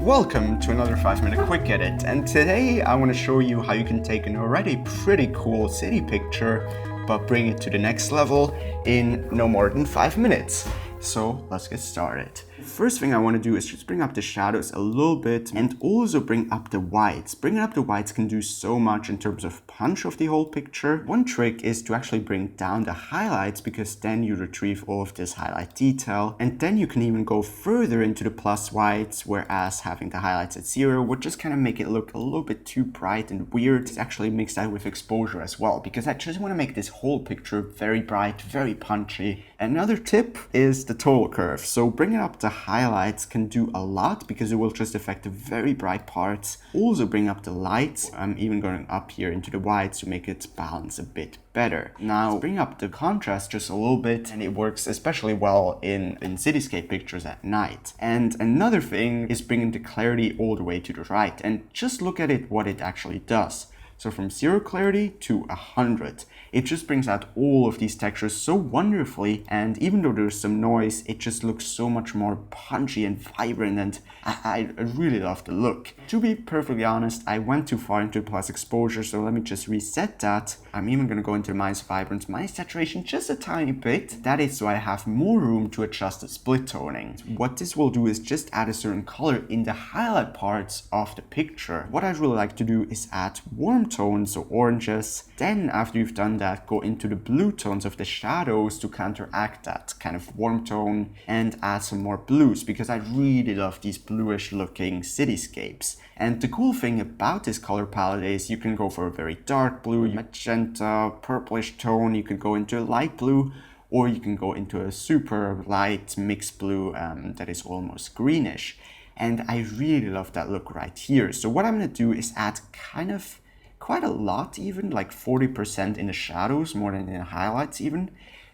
Welcome to another 5-minute quick edit, and today I want to show you how you can take an already pretty cool city picture but bring it to the next level in no more than 5 minutes. So let's get started. First thing I want to do is just bring up the shadows a little bit and also bring up the whites. Bringing up the whites can do so much in terms of punch of the whole picture. One trick is to actually bring down the highlights, because then you retrieve all of this highlight detail, and then you can even go further into the plus whites, whereas having the highlights at 0 would just kind of make it look a little bit too bright and weird. It's actually mixed that with exposure as well, because I just want to make this whole picture very bright, very punchy. Another tip is the total curve. So bringing up the highlights can do a lot because it will just affect the very bright parts. Also bring up the lights. I'm even going up here into the whites to make it balance a bit better. Now bring up the contrast just a little bit, and it works especially well in cityscape pictures at night. And another thing is bringing the clarity all the way to the right, and just look at it, what it actually does. So from 0 clarity to 100, it just brings out all of these textures so wonderfully, and even though there's some noise, it just looks so much more punchy and vibrant, and I really love the look. To be perfectly honest, I went too far into plus exposure, so let me just reset that. I'm even going to go into minus vibrance, minus saturation just a tiny bit. That is so I have more room to adjust the split toning. What this will do is just add a certain color in the highlight parts of the picture. What I really like to do is add warm tones, so oranges. Then after you've done that, go into the blue tones of the shadows to counteract that kind of warm tone, and add some more blues, because I really love these bluish looking cityscapes. And the cool thing about this color palette is you can go for a very dark blue, magenta, purplish tone, you can go into a light blue, or you can go into a super light mixed blue that is almost greenish. And I really love that look right here. So what I'm going to do is add kind of quite a lot, even like 40% in the shadows, more than in the highlights even,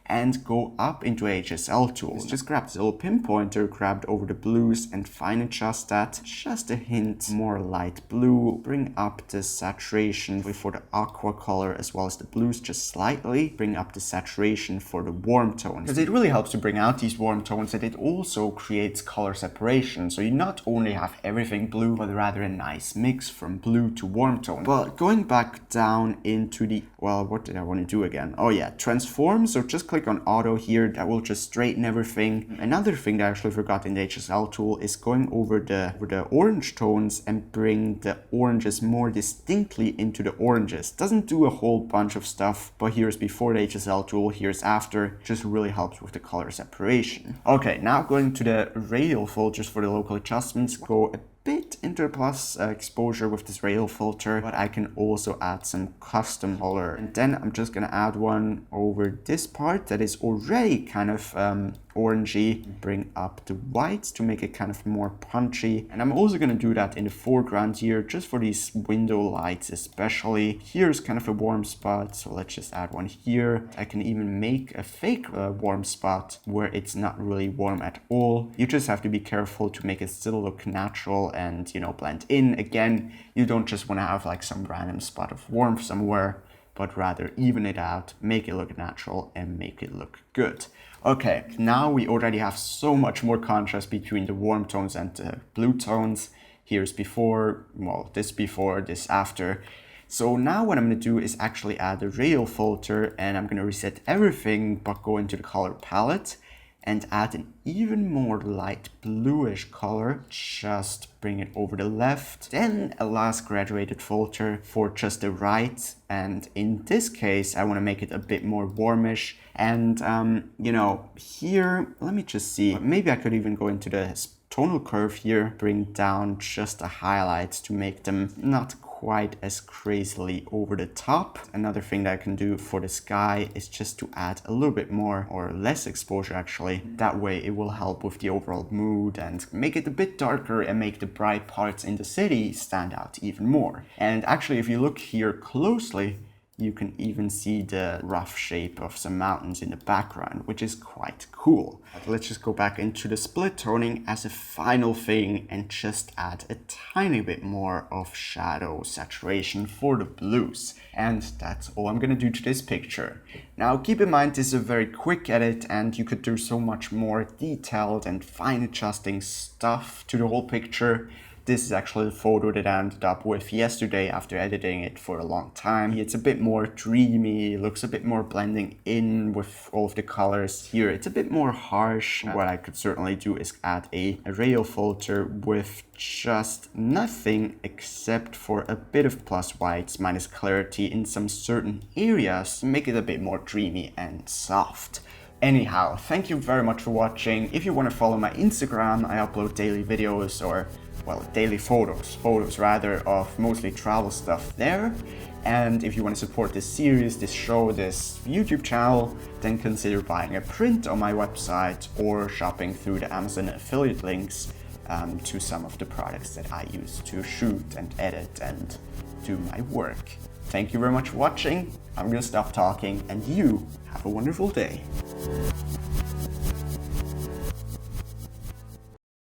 and go up into HSL tool. Just grab this little pinpointer, grab it over the blues, and fine adjust that just a hint more light blue. Bring up the saturation for the aqua color as well as the blues just slightly. Bring up the saturation for the warm tones, because it really helps to bring out these warm tones, and it also creates color separation. So you not only have everything blue, but rather a nice mix from blue to warm tone. Well, going back down into the, well, what did I want to do again? Oh yeah, transform. So just click on auto here, that will just straighten everything. Another thing that I actually forgot in the HSL tool is going over the orange tones and bring the oranges more distinctly into the oranges. Doesn't do a whole bunch of stuff, but here's before the HSL tool, here's after. Just really helps with the color separation. Okay, now going to the radial filters for the local adjustments. Go a bit into plus exposure with this radial filter, but I can also add some custom color. And then I'm just gonna add one over this part that is already kind of orangey. Bring up the whites to make it kind of more punchy. And I'm also gonna do that in the foreground here, just for these window lights especially. Here's kind of a warm spot, so let's just add one here. I can even make a fake warm spot where it's not really warm at all. You just have to be careful to make it still look natural and, you know, blend in. Again, you don't just want to have like some random spot of warmth somewhere, but rather even it out, make it look natural, and make it look good. Okay, now we already have so much more contrast between the warm tones and the blue tones. Here's before, well, this before, this after. So now what I'm going to do is actually add the radial filter, and I'm going to reset everything but go into the color palette and add an even more light bluish color. Just bring it over the left. Then a last graduated filter for just the right. And in this case, I want to make it a bit more warmish. And, you know, here, let me just see. Maybe I could even go into the tonal curve here, bring down just the highlights to make them not quite as crazily over the top. Another thing that I can do for the sky is just to add a little bit more or less exposure actually. That way it will help with the overall mood and make it a bit darker and make the bright parts in the city stand out even more. And actually, if you look here closely, you can even see the rough shape of some mountains in the background, which is quite cool. Let's just go back into the split toning as a final thing and just add a tiny bit more of shadow saturation for the blues. And that's all I'm gonna do to this picture. Now keep in mind this is a very quick edit and you could do so much more detailed and fine adjusting stuff to the whole picture. This is actually the photo that I ended up with yesterday after editing it for a long time. It's a bit more dreamy, looks a bit more blending in with all of the colors. Here it's a bit more harsh. What I could certainly do is add a rail filter with just nothing except for a bit of plus whites minus clarity in some certain areas to make it a bit more dreamy and soft. Anyhow, thank you very much for watching. If you want to follow my Instagram, I upload daily videos, or well, daily photos rather, of mostly travel stuff there. And if you want to support this series, this show, this YouTube channel, then consider buying a print on my website or shopping through the Amazon affiliate links to some of the products that I use to shoot and edit and do my work. Thank you very much for watching. I'm gonna stop talking and you have a wonderful day.